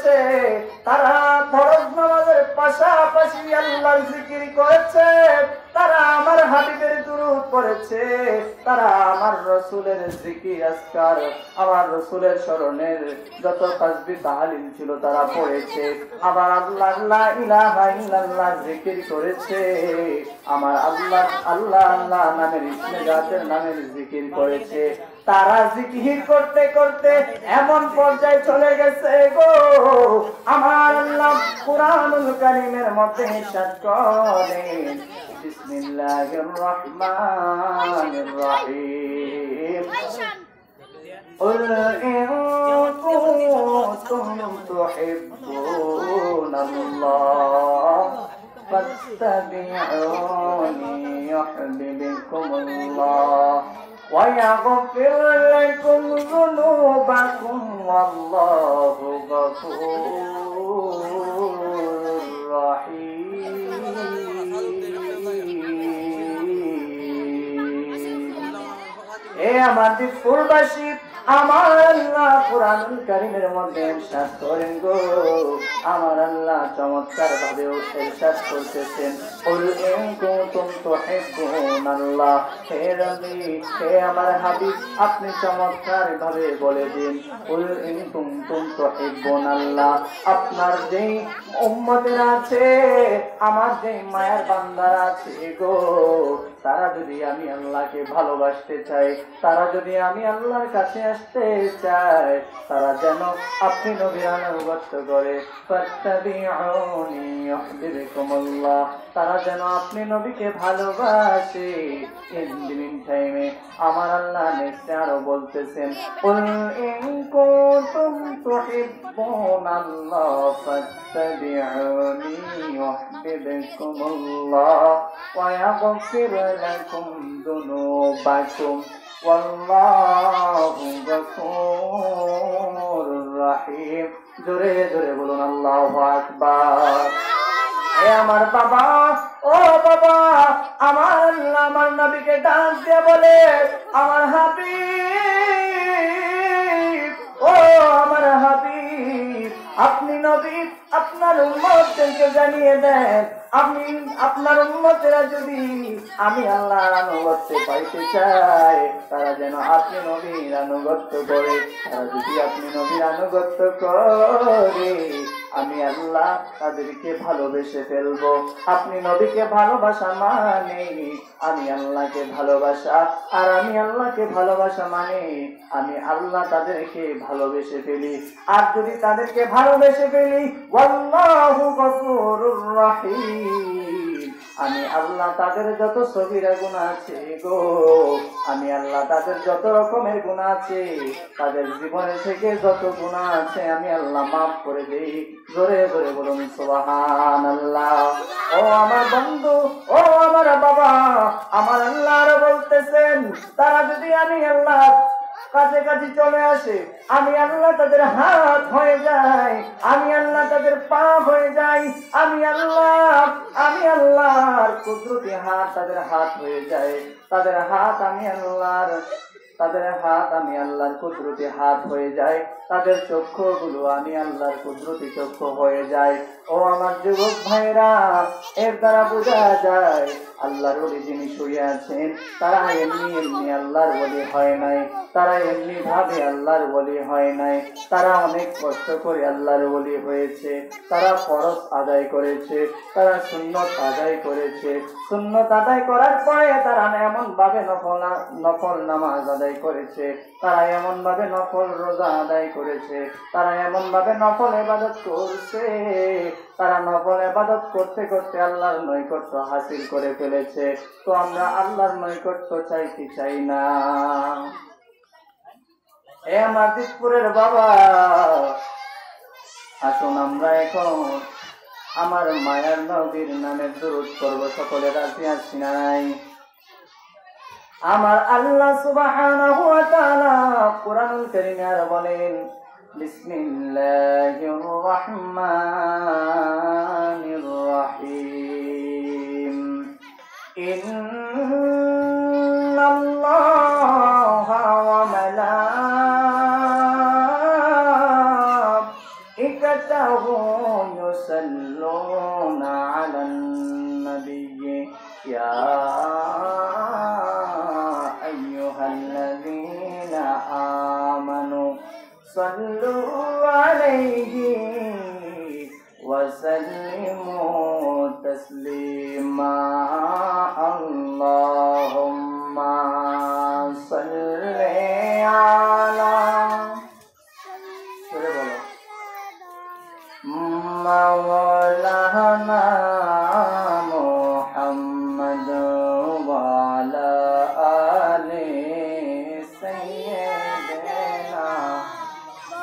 করেছে, তারা ফরজ নামাজের পাশাপাশি আল্লাহর জিকির করেছে, তারা আমার হাবিবের দুরূদ পড়েছে, তারা আমার রাসূলের জিকির আজকার, আমার রাসূলের স্মরণের যত তাসবিহ তাহলিল ছিল তারা পড়েছে, আবার আল্লাহ লা ইলাহা ইল্লাল্লাহ জিকির করেছে, আমার আল্লাহ আল্লাহ আল্লাহ নামের ইসমে জাতের নামের জিকির করেছে। তারা জিকির করতে করতে এমন পর্যায়ে চলে গেছে গো, আমার আল্লাহ কুরআনুল কারীমের মধ্যে ইরশাদ করেন, বিসমিল্লাহির রহমানির রহিম, قل إن كنتم تحبون الله فاتبعوني يحببكم الله ويغفر لكم ذنوبكم والله غفور رحيم। এ আমার দিকপুরবাসী, আমার আল্লাহ কুরআনুল কারীমের মধ্যে ইরশাদ করেন গো, আমার আল্লাহ চমৎকার ভাবে ইরশাদ করতেছেন, কুল ইন কুনতুম তুহিব্বুনাল্লাহ, হে নবী, হে আমার হাবিব, আপনি চমৎকার ভাবে বলে দিন, কুল ইন কুনতুম তুহিব্বুনাল্লাহ, আপনার যেই উম্মতেরা আছে, আমার যেই মায়ের বান্দারা আছে গো, তারা যদি আমি আল্লাহকে ভালোবাসতে চাই, তারা যদি আমি আল্লাহর কাছে আসতে চাই, তারা যেন আপনি নবীর আনুগত্য করে, ফাত্তাবিউনি ইউহিব্বুকুমুল্লাহ, তারা যেন আপনি নবীকে ভালোবাসে। ইন দি মিন টাইমে আমার আল্লাহ নেক্সট আরো বলতেছেন, কুল ইন কুনতুম তুহিব্বুনাল্লাহ ফাত্তাবিউনি ইউহিব্বুকুমুল্লাহ ওয়া ইয়াগফির লাকুম যুনুবাকুম ওয়াল্লাহু গফুরুর রহিম। জোরে জোরে বলুন আল্লাহু আকবার। এ আমার বাবা, ও বাবা, আমার আল্লাহ আমার নবীকে ডাক দিয়ে বলে, আমার হাবিব, ও আমার হাবিব, আপনি নবী আপনার উম্মতদেরকে জানিয়ে দেন, আপনি আপনার উম্মতেরা যদি আমি আল্লাহর আনুগত্য পাইতে চাই, তারা যেন আপনি নবীর আনুগত্য করে, তারা যদি আপনি নবীর আনুগত্য করে, আমি আল্লাহ তাদেরকে ভালোবেসে ফেলবো। আপনি নবীকে ভালোবাসা মানে আমি আল্লাহকে ভালোবাসা, আর আমি আল্লাহকে ভালোবাসা মানে আমি আল্লাহ তাদেরকে ভালোবেসে ফেলি। আর যদি তাদেরকে ভালোবেসে ফেলি, আল্লাহু গফুরুর রহিম, আমি আল্লাহ তাদের যত সগীরা গুনাহ আছে গো, আমি আল্লাহ তাদের যত রকমের গুনাহ আছে, তাদের জীবনে থেকে যত গুনাহ আছে আমি আল্লাহ মাফ করে দেই। জোরে জোরে বলুন সুবহানাল্লাহ। ও আমার বন্ধু, ও আমার বাবা, আমার আল্লাহ আরো বলতেছেন, তারা যদি আমি আল্লাহ কাছাকাছি চলে আসে, আমি আল্লাহ তাদের হাত হয়ে যাই, আমি আল্লাহ তাদের পা হয়ে যাই, আমি আল্লাহর কুদরতি হাত তাদের হাত হয়ে যায়, তাদের হাত আমি আল্লাহর কুদরতি হাত হয়ে যায়, তাদের চক্ষুগুলো আমি আল্লাহর কুদরতি চক্ষু হয়ে যায়। ও আমার যুবক ভাইরা, এর দ্বারা বোঝা যায় আল্লাহর ওলি যিনি শুয়ে আছেন, তারা এমনি এমনি আল্লাহর ওলি হয় নাই, তারা এমনি ভাবে আল্লাহর ওলি হয় নাই, তারা অনেক কষ্ট করে আল্লাহর ওলি হয়েছে, তারা ফরজ আদায় করেছে, তারা সুন্নত আদায় করেছে, সুন্নত আদায় করার পরে তারা এমন ভাবে নফল নামাজ আদায় করেছে, তারা এমন ভাবে নফল রোজা আদায় করেছে, তারা এমন ভাবে নফল ইবাদত করছে, তারা নফল ইবাদত করতে করতে আল্লাহর নৈকট্য হাসিল করে ফেলেছে। তো আমরা আল্লাহর নৈকট্য চাইতে চাই না। এ আমার দিকপুরের বাবা, আসুন আমরা এখন আমার মায়ার নবীর নামে দুরূদ পড়ব। সকলে রাজি আছি না নাই? আমার আল্লাহ সুবহানাহু ওয়া তাআলা কুরআনুল কারীমে আর বলেন, বিসমিল্লাহির রহমানির রহিম, ইন্নাল্লাহা ওয়া মালাইকাতাহু وملائكته يصلون على النبي يا أيها الذين آمنوا صلوا عليه وسلموا تسليما اللهم صل على مولانا محمد وعلى آل سيدنا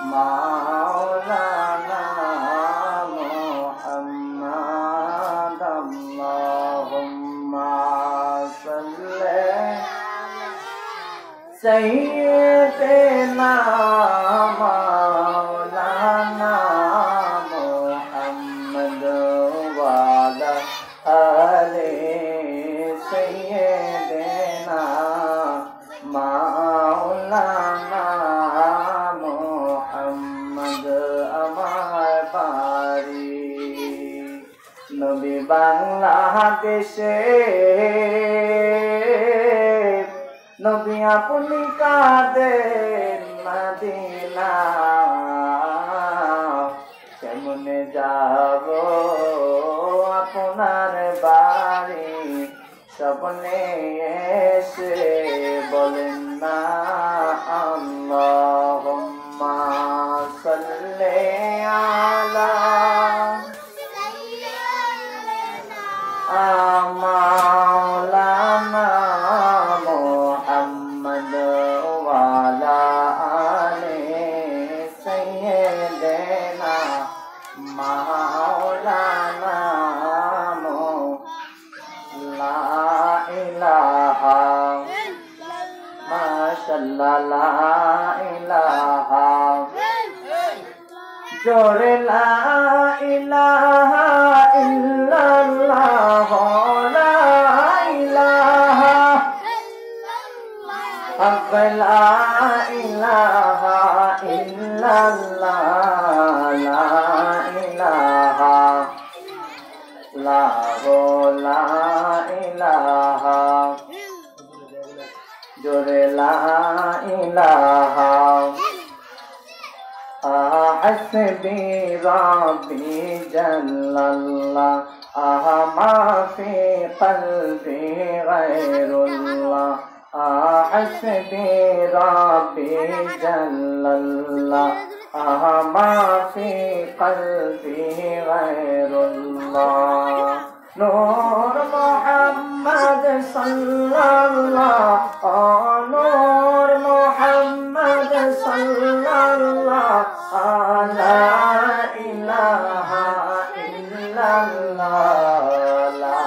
مولانا محمد اللهم صل سيدنا مولانا محمد وعلى آل سيدنا مولانا محمد আমার বাড়ি নবী বাংলাদেশে নবী আপনি কাদের মদিনা কেমনে যাব আপনার বাড়ি স্বপ্নে এসে বলেন না আল্লাহুম্মা সাল্লি আলা মাওলানা মুহাম্মদ ওয়ালা আলি সাইয়্যিদিনা মাওলানা লা ইলাহা মাশাআল্লাহ লা ইলাহা জোরে লা ইলাহা ইল্লাল্লাহ লা ইলাহা লা ইলাহা ইল্লাল্লাহ লা ইলাহা লা ইলাহা জোরে লা ইলাহা حسبي ربي جل الله ما في قلبي غير الله حسبي ربي جل الله ما في قلبي غير الله نور محمد صلى الله نور محمد صلى الله لا إله إلا الله لا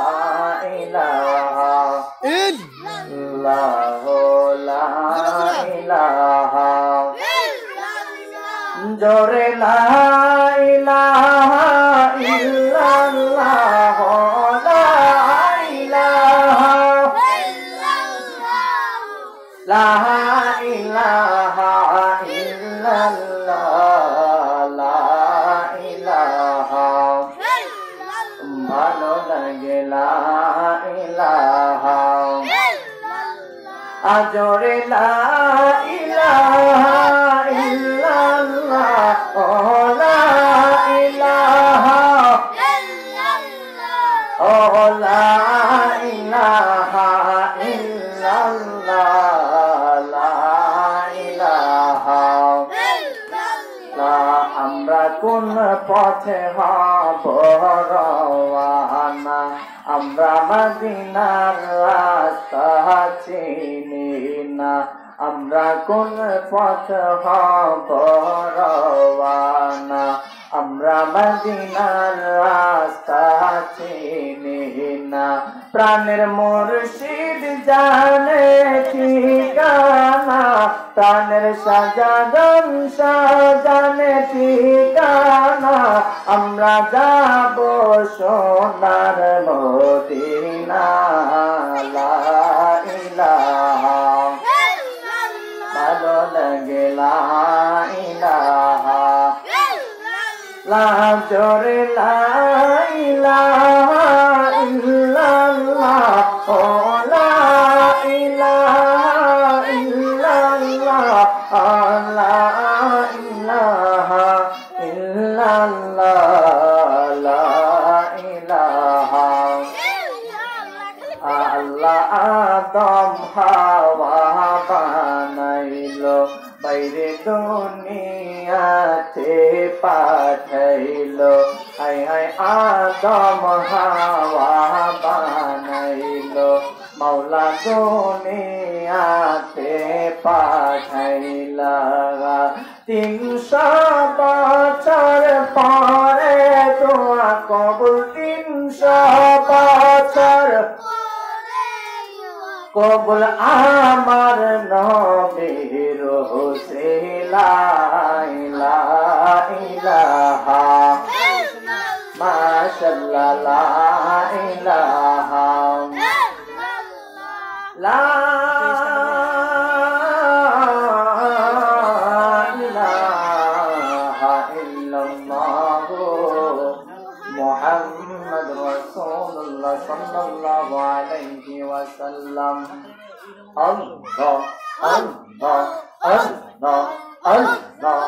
إله إلا الله لا إله জোরে লা ইলাহা ইল্লাল্লাহ লা ইলাহা লা ইলাহা ইল্লাল্লাহ লা ইলাহা ভালো লাগে লা ইলাহা আজরে লা ইলাহা ইল্লাল্লাহ লা ইলাহা লা ইলাহা ইল্লাল্লাহ লা ইলাহা আমরা কোন পথে হব রওয়ানা আমরা মদিনার রাস্তা চিনি না আমরা কোন পথ হব রওয়ানা আমরা মদিনার রাস্তা চিনি না প্রাণের মুর্শিদ জানে ঠিকানা প্রাণের সাজান সাজানে ঠিকানা আমরা যাব সোনার মদিনা লা ইলাহা ভালো লাগে লা ইলাহা লা জোরে লা ইলাহা ইল্লাল্লাহ ও লা ইলাহা ইল্লাল্লাহ লা ইলাহা ইল্লাল্লাহ লা ইলাহা আল্লাহ আদম হাওয়া বানাইলো বাইরে দুনিয়াতে পাঠাইলো হায় হায় আদম হাওয়া বানাইলো মাওলা দুনিয়াতে পাঠাইলা 300 বছর পরে দোয়া কবুল 300 বছর কবুল আমার নবীর লা ইলাহা মাশাআল্লাহ লা ইলাহা লা ইলাহা ইল্লাল্লাহ মুহাম্মদ রাসূলুল্লাহ সাল্লাল্লাহু আলাইহি ওয়াসাল্লাম আল্লাহ আল্লাহ আল্লাহ আল্লাহ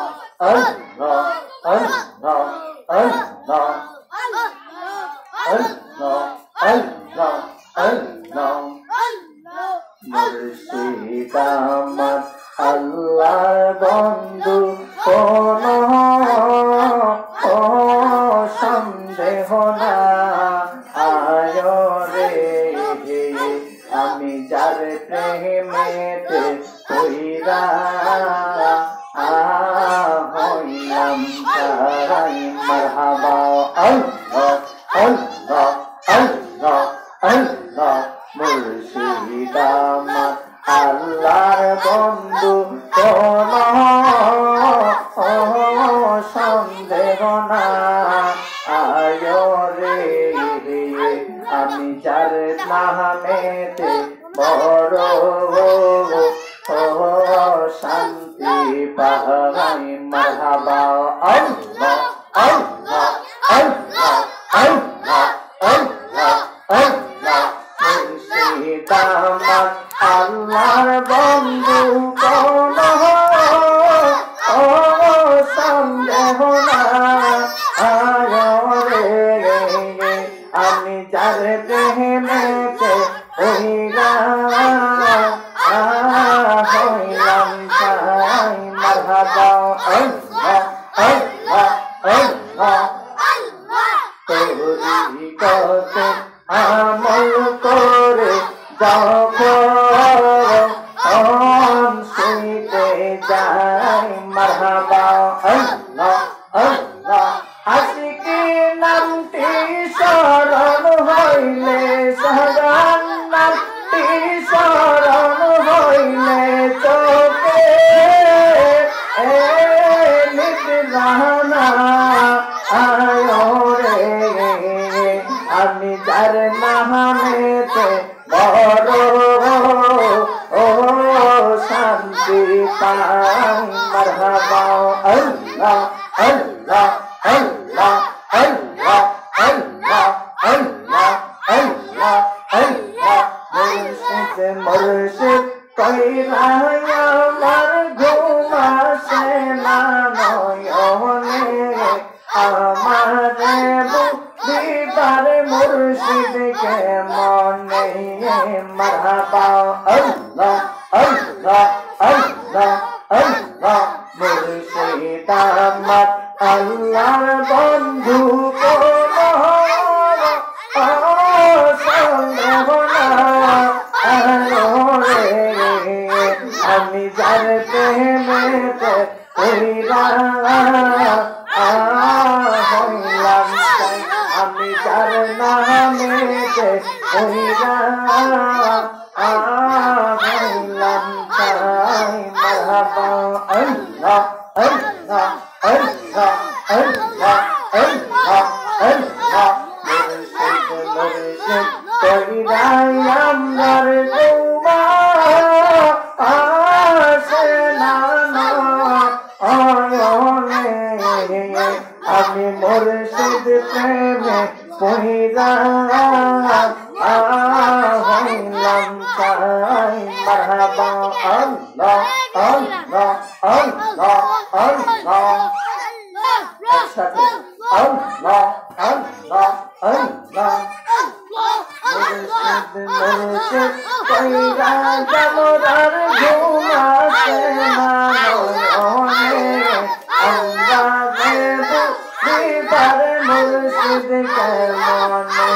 আল্লাহ আল্লাহ আল্লাহ আল্লাহ আল্লাহ আল্লাহ মুর্শিদ আমার আল্লাহর বন্ধু কোন সন্দেহ না আয় রে আমি যার প্রেমেতে হইরা হইলাম তারাই মারহাবা আল্লাহ আল্লাহ আল্লাহ আল্লাহ মুর্শিদ আমার আল্লাহর বন্ধু কোন সন্দেহ না আয় রে আমি যার নামেতে বড় শান্তি পাই মারহাবা আল্লাহ আল্লাহ আল্লাহ আল্লাহ আল্লাহ আল্লাহ মুর্শিদ আমার আল্লাহর বন্ধু কোন সন্দেহ না আয় রে আমি যার প্রেমেতে হইলা হইলাম তাই মারহাবা আল্লাহ আল্লাহ আল্লাহ তরিকতে আমল করে যখন শুইতে যাই মারহাবা আল্লাহ আল্লাহ আশিকি নামটি শরণ হইলে সহজান নামটি শরণ হইলে চোখে নিদ্রানা আয় রে আমি যার নামেতে বড় শান্তি পাই মারহাবা আল্লাহ আল্লাহ আল্লাহ আল্লাহ আল্লাহ আল্লাহ আল্লাহ আল্লাহ মুর্শিদ মুর্শিদ কইরা আমার ঘুম আসে না নয়নে আমারে দিবার মুর্শিদকে মনে মারহাবা আল্লাহ আল্লাহ আল্লাহ আল্লাহ মুর্শিদ আমার আল্লাহর বন্ধু কোন সন্দেহ না আমি যার প্রেমেতে হইলা হইলাম আমি যার নামেতে হইলা হইলাম তাই মারহাবা আল্লাহ আল্লাহ আল্লাহ আল্লাহ আল্লাহ আল্লাহ মুর্শিদ মুর্শিদ কইরাই আমার দুমা আসে না আমি মুর্শিদ প্রেমে পহিরা হইলাম চাই মারহাবা আল্লাহ আল্লাহ আল্লাহ আল্লাহ একসাথে আল্লাহ আল্লাহ আল্লাহ মুর্শিদ মুর্শিদ পহিরা জামরার ঘুমাতে না আমরা দেব দিদারে মুর্শিদ কেমনে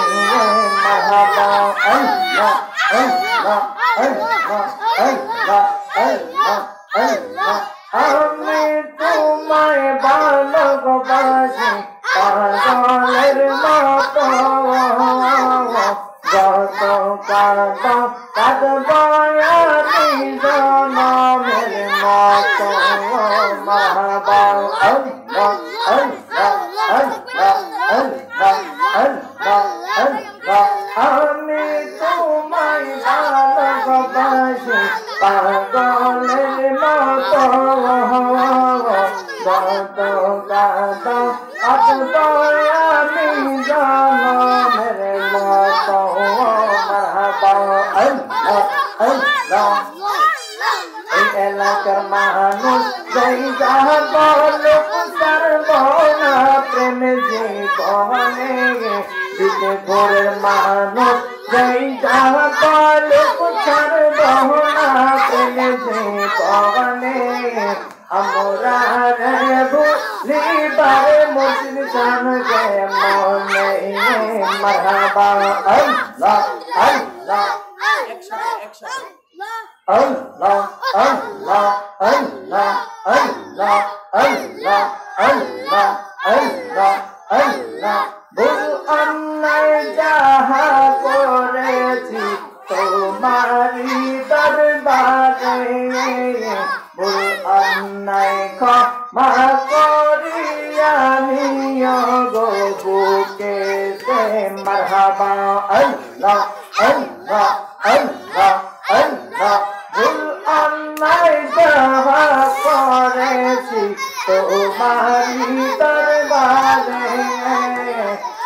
মারহাবা আল্লাহ আল্লাহ আল্লাহ আল্লাহ আল্লাহ আল্লাহ আমি তোমায় ভালোবাসি পাগলের মতো যত কাঁদব কাঁদব আমি জনমের মতো মারহাবা আল্লাহ আল্লাহ আল্লাহ আল্লাহ আল্লাহ আল্লাহ আমি তোমায় ভালোবাসি পাগলের মতো যত কাঁদব কাঁদব আমি জনমের মতো মারহাবা আল্লাহ আল্লাহ এই এলাকার মানুষ যাই যাহা বলুক সারবনা প্রেম জীবনে দিতে ঘরের মানুষ যাই যাহা বলুক সারবনা প্রেম জীবনে আমরা রে ভুলিবারে মুর্শিদ জানকে মনে মারহাবা আল্লাহ আল্লাহ Allah, Allah, Allah, Allah, Allah, Allah, Allah, Allah. Bul annay jaha korechi tomari darbare. Bul annay khama koriya niyo go buke se marhaba. Allah, Allah, Allah. Allah ভুল অন্যায় যাহা করেছি তোমারি দরবারে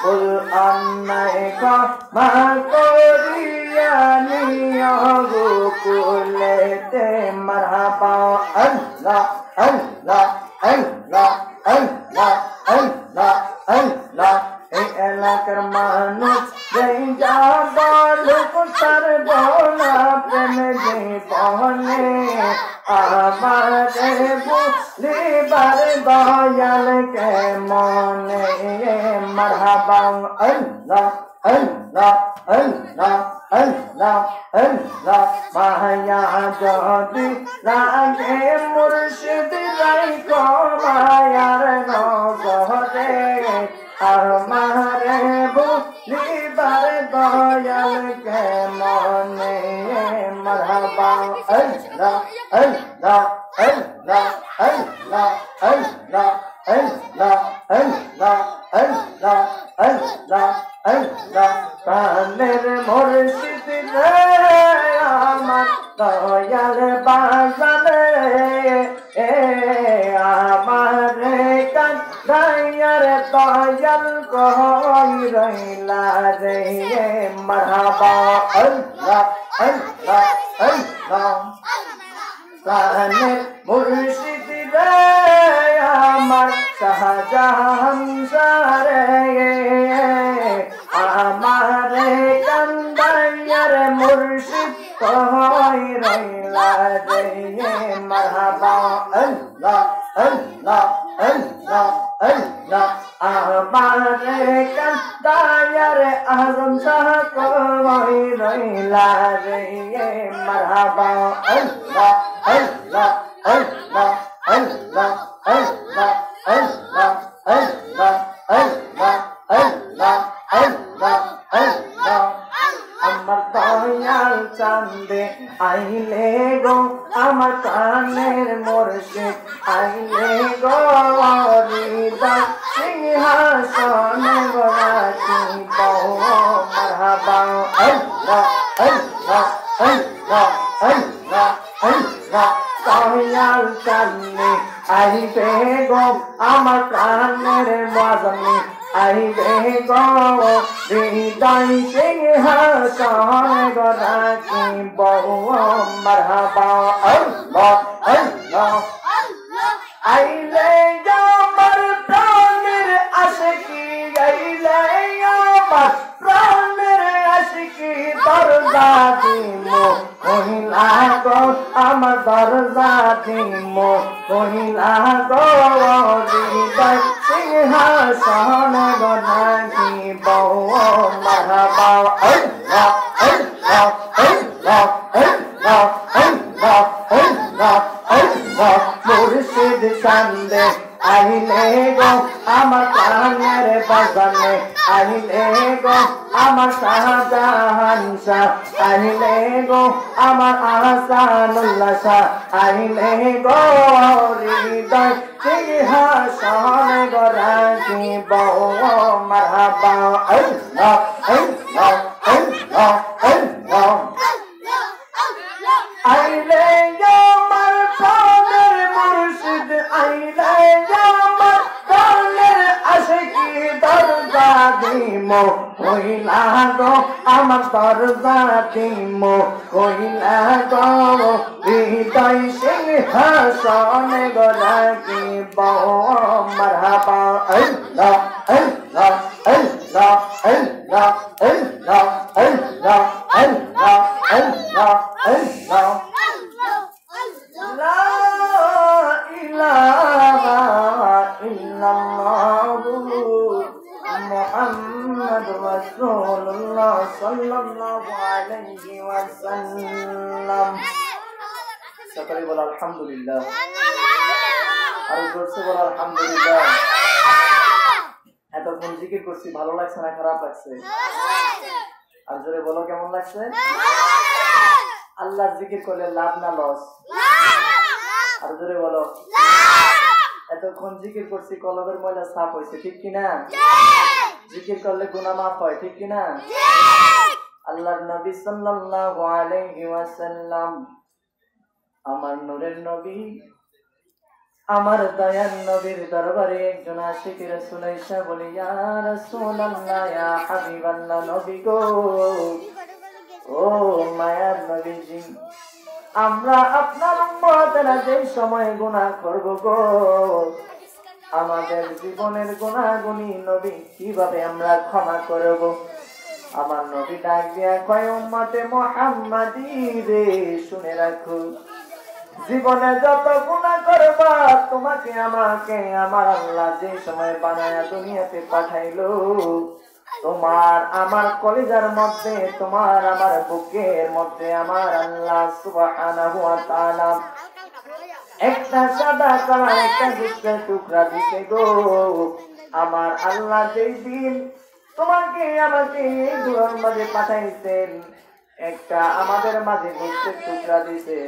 ভুল অন্যায় ক্ষমা করিয়া নিও গোকুলেতে মারহাবা আল্লাহ আল্লাহ আল্লাহ আল্লাহ আল্লাহ আল্লাহ এই এলাকার মানুষ যেই যা বলুক সারবনা প্রেম জীবনে আমারে ভুলিবার দয়াল কেমনে মারহাবা আল্লাহ আল্লাহ আল্লাহ আল্লাহ আল্লাহ মায়া যদি লাগে মুর্শিদ রাইখো মায়ার নগরে আমারে ভুলিবার দয়াল কেমনে মারহাবা আল্লাহ আল্লাহ আল্লাহ আল্লাহ আল্লাহ আল্লাহ আল্লাহ আল্লাহ আল্লাহ আল্লাহ প্রাণের মুর্শিদ রে আমার দয়াল বাজান রে আমারে কাঁদাইয়ার দয়াল কই রইলা রে মারহাবা আল্লাহ আল্লাহ আল্লাহ প্রাণের মুর্শিদ রে আমার শাহজাহান সারে আমারে কান্দাইয়ার মুর্শিদ কই রইলা রে মারহাবা আল্লাহ আল্লাহ আল্লাহ আল্লাহ আমারে কান্দাইয়ার আজম শাহ কই রইলা রে মারহাবা আল্লাহ আল্লাহ আল্লাহ আল্লাহ আল্লাহ আল্লাহ আল্লাহ আল্লাহ আল্লাহ আল্লাহ আল্লাহ আমার দয়াল চাঁদে আইলে গো আমার কানের মুর্শিদ আইলে গো হৃদয় সিংহাসনে রাখিব মারহাবা আল্লাহ আল্লাহ আল্লাহ আল্লাহ আল্লাহ দয়াল চাঁদে আইবে গো আমার কানের বাজনে আইলে গো হৃদয় সিংহাসন রাখিব মারহাবা আল্লাহ আল্লাহ আইলে আমার প্রাণের আশিকি আইলে আমার প্রাণের আশিকি দরজা দিমো কহিলা গো আমার দরজা দিমো কহিলা গো হৃদয় সিংহাসন রাখিব মারহাবা আল্লাহ আল্লাহ আল্লাহ আল্লাহ আল্লাহ আল্লাহ আল্লাহ মুর্শিদ চান্দে আইলে গো আমার প্রাণের বাজানে আইলে গো আমার শাহজাহান শাহ আইলে গো আমার আহসানুল্লাহ শাহ আইলে গো হৃদয় সিংহাসন রাখিব মারহাবা আল্লাহ আল্লাহ আল্লাহ আল্লাহ আইলে আমার প্রাণের মুর্শিদ আইলে আমার প্রাণের আশিকি দরজা দিমো কইলা গো আমার দরজা দিমো কইলা গো হৃদয় সিংহাসন রাখিব মারহাবা আল্লাহ আল্লাহ আল্লাহ আল্লাহ আল্লাহ আল্লাহ আল্লাহ আল্লাহ আল্লাহ লা ইলাহা ইল্লাল্লাহ মুহাম্মাদুর রাসূলুল্লাহ সাল্লাল্লাহু আলাইহি ওয়াসাল্লাম সকলে বল আলহামদুলিল্লাহ আর জোরসে বল আলহামদুলিল্লাহ এতক্ষণ জিকির করছি ভালো লাগছে না খারাপ লাগছে আর জোরে বলো কেমন লাগছে আল্লাহর জিকির করলে লাভ না লস আর জোরে বলো এতক্ষণ জিকির করছি কলবের ময়লা সাফ হয়েছে ঠিক কিনা জিকির করলে গুনাহ মাফ হয় ঠিক কিনা আল্লাহর নবী সাল্লাল্লাহু আলাইহি ওয়াসাল্লাম আমার নূরের নবী আমার দয়ার নবীর দরবারে একজন আশিক রাসূল আয়েশা বলে ইয়া রাসূলুল্লাহ ইয়া হাবিবাল্লাহ নবী গো ও মায়ার নবীজি আমরা আপনার উম্মতেরা যে সময় গুনাহ করব গো আমাদের জীবনের গুনাহগুলি নবী কিভাবে আমরা ক্ষমা করব আমার নবী ডাক দিয়া কয় উম্মতে মুহাম্মাদি রে শুনে রাখো জীবনে যত গুনাহ করবা তোমাকে আমাকে আমার আল্লাহ যে সময় বানায়া দুনিয়াতে পাঠাইলো তোমার আমার কলিজার মধ্যে তোমার আমার বুকের মধ্যে আমার আল্লাহ সুবহানাহু ওয়া তাআলা একটা সাদা কালা একটা গোস্তের টুকরা দিতে গো আমার আল্লাহ যেই দিন তোমাকে আমাকে এই দুনিয়ার মাঝে পাঠাইছেন একটা আমাদের মাঝে গোস্তের টুকরা দিছে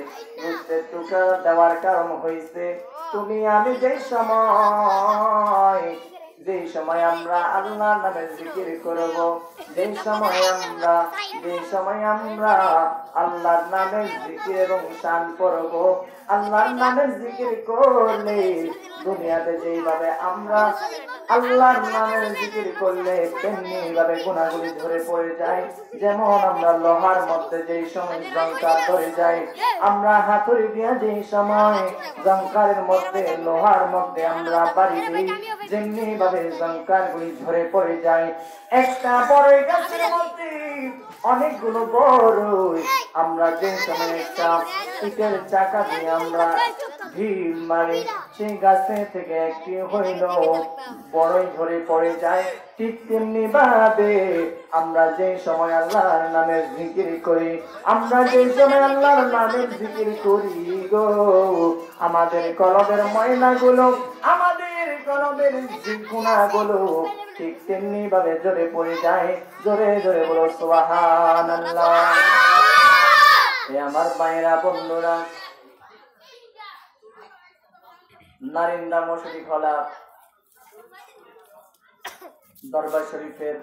গোস্তের টুকরা দেওয়ার কারণ হইছে তুমি আমি যেই সময় আমরা আল্লাহর নামের জিকির করব যেই সময় আমরা আল্লাহর নামের জিকির এবং শান করব আল্লাহর নামের জিকির করলে দুনিয়াতে যেইভাবে আমরা আল্লাহর নামের জিকির করলে তেমনি ভাবে গুনাহগুলি ধরে পড়ে যায় যেমন আমরা লোহার মধ্যে যেই সময় জংকার ধরে যায় আমরা হাতুড়ি দিয়া যেই সময় জংকারের মধ্যে লোহার মধ্যে আমরা বাড়ি দিই যেমনি ভাবে জংকারগুলি ধরে পড়ে যায় একটা বড় গাছের মধ্যে অনেকগুলো বড়ই আমরা যে সময় একটা ইটের চাকা দিয়ে আমরা ঢিল মারি সেই গাছে থেকে একটি হইল বড়ই ধরে পড়ে যায় ঠিক তেমনি ভাবে আমরা যে সময় আল্লাহর নামের জিকির করি আমরা যে সময় আল্লাহর নামের জিকির করি গো আমাদের কলবের ময়লাগুলো আমাদের কলবের গুনাহগুলো ঠিক তেমনি ভাবে জোরে পড়ে যায় জোরে জোরে বলো সুবহানাল্লাহ আমার মায়েরা বন্ধুরা নারিন্দা মশারি খোলা দরবার শরীফের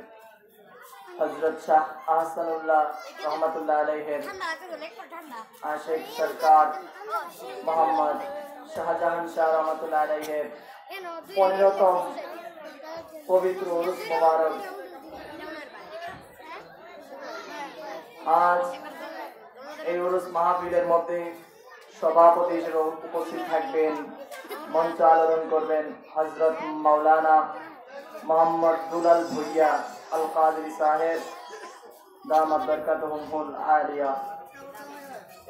হযরত শাহ আহসানুল্লাহ রহমাতুল্লাহ আলাইহির আশিক সরকার মোহাম্মদ শাহজাহান শাহ রহমাতুল্লাহ আলাইহির 15তম পবিত্র উরুস মোবারক। আজ এই উরুস মাহফিলের মধ্যে সভাপতি হিসেবে উপস্থিত থাকবেন, মঞ্চ আলোড়ন করবেন হযরত মাওলানা মোহাম্মদ দুলাল ভুইয়া আল কাদরি সাহেব দামাত বরকাতুহুল আলিয়া,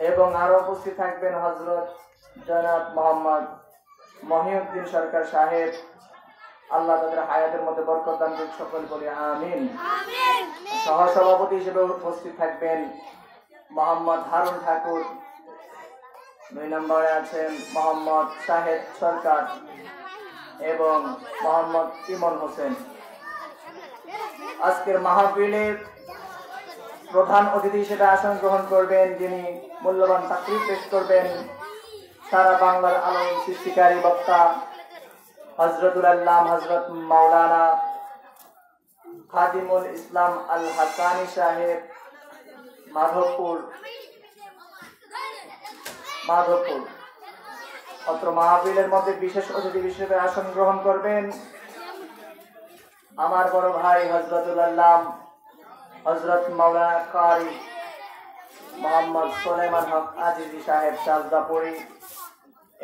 এবং আরো উপস্থিত থাকবেন হযরত জনাব মোহাম্মদ মহিউদ্দিন সরকার সাহেব। আল্লাহ তাদের হায়াতের মধ্যে বরকত দান করুন, সকল বলি আমিন। সহসভাপতি হিসেবে উপস্থিত থাকবেন মোহাম্মদ হারুন ঠাকুর, 2 নম্বরে আছেন মোহাম্মদ শাহেদ সরকার এবং মোহাম্মদ ইমন হোসেন। আজকের মাহফিলের প্রধান অতিথি হিসেবে আসন গ্রহণ করবেন, যিনি মূল্যবান তাকরীর পেশ করবেন, সারা বাংলার আলম সৃষ্টিকারী বক্তা হযরতুল আল্লাহ হযরত মাওলানা খাদিমুল ইসলাম আল হাসানি সাহেব, মাধবপুর। অত্র মাহফিলের মধ্যে বিশেষ অতিথি হিসেবে আসন গ্রহণ করবেন আমার বড় ভাই হযরতুল আল্লাহ হযরত মাওলানা কারি মোহাম্মদ সুলাইমান হক আজিজি সাহেব সাজদাপুরি,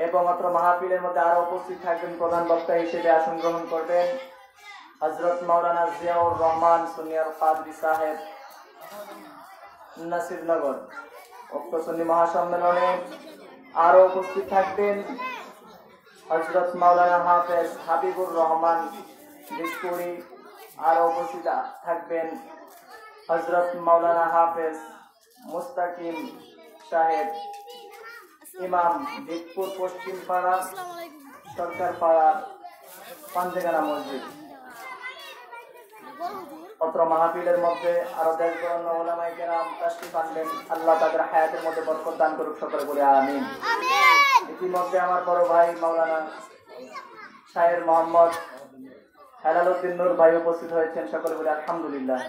এবং অত্র মাহফিলের মধ্যে আরো উপস্থিত থাকবেন প্রধান বক্তা হিসেবে আসন গ্রহণ করবেন হযরত মাওলানা জিয়াউর রহমান সুনিয়ার কাদরি সাহেব নাসিরনগর। উক্ত সুন্নি মহাসম্মেলনে আরো উপস্থিত থাকবেন হযরত মাওলানা হাফেজ হাবিবুর রহমান দিসপুরি, আরো উপস্থিত থাকবেন হযরত মাওলানা হাফেজ মুস্তাকিম সাহেব, ইমাম দিকপুর পশ্চিম পাড়া সরকার পাড়া পাঞ্জেগানা মসজিদ। অত্র মাহফিলের মধ্যে আরো দেশ বরণ্য উলামায়ে কেরাম তাশরীফ আনবেন, আল্লাহ তাদের হায়াতের মধ্যে বরকত দান করুক, সকলে বলে আমিন। ইতিমধ্যে আমার বড় ভাই মাওলানা শায়ের মোহাম্মদ হেলালউদ্দিন নূর ভাই উপস্থিত হয়েছেন, সকলে বলে আলহামদুলিল্লাহ।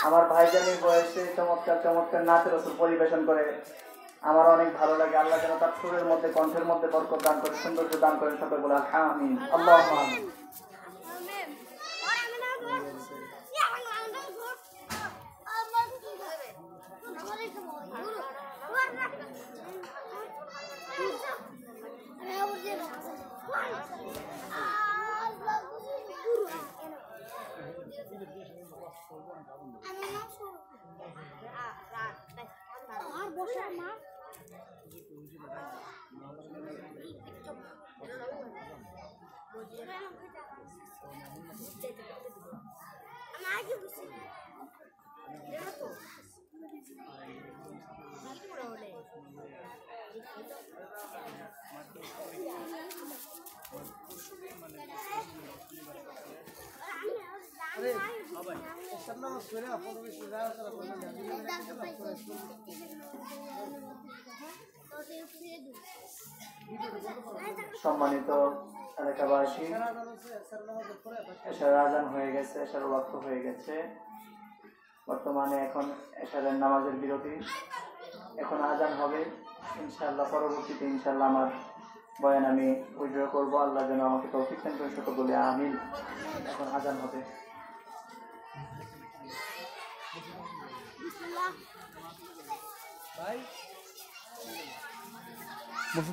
আমার ভাইজানের বয়সে চমৎকার চমৎকার নাচের রসুল পরিবেশন করে আমার অনেক ভালো লাগে। আল্লাহ যেন তার সুরের মধ্যে কণ্ঠের মধ্যে বরকত দান করে, সৌন্দর্য দান করেন, সকলে বলে আমিন। আল্লাহু আমিন। সম্মানিত এলাকাবাসী, এশার আজান হয়ে গেছে, এশার ওয়াক্ত হয়ে গেছে। বর্তমানে এখন এশারের নামাজের বিরতি, এখন আজান হবে ইনশাআল্লাহ। পরবর্তীতে ইনশাআল্লাহ আমার বয়ান আমি উইথড্র করবো। আল্লাহ যেন আমাকে তৌফিক দান করে, সকলে বলে আমিন। এখন আজান হবে। ভাই বসে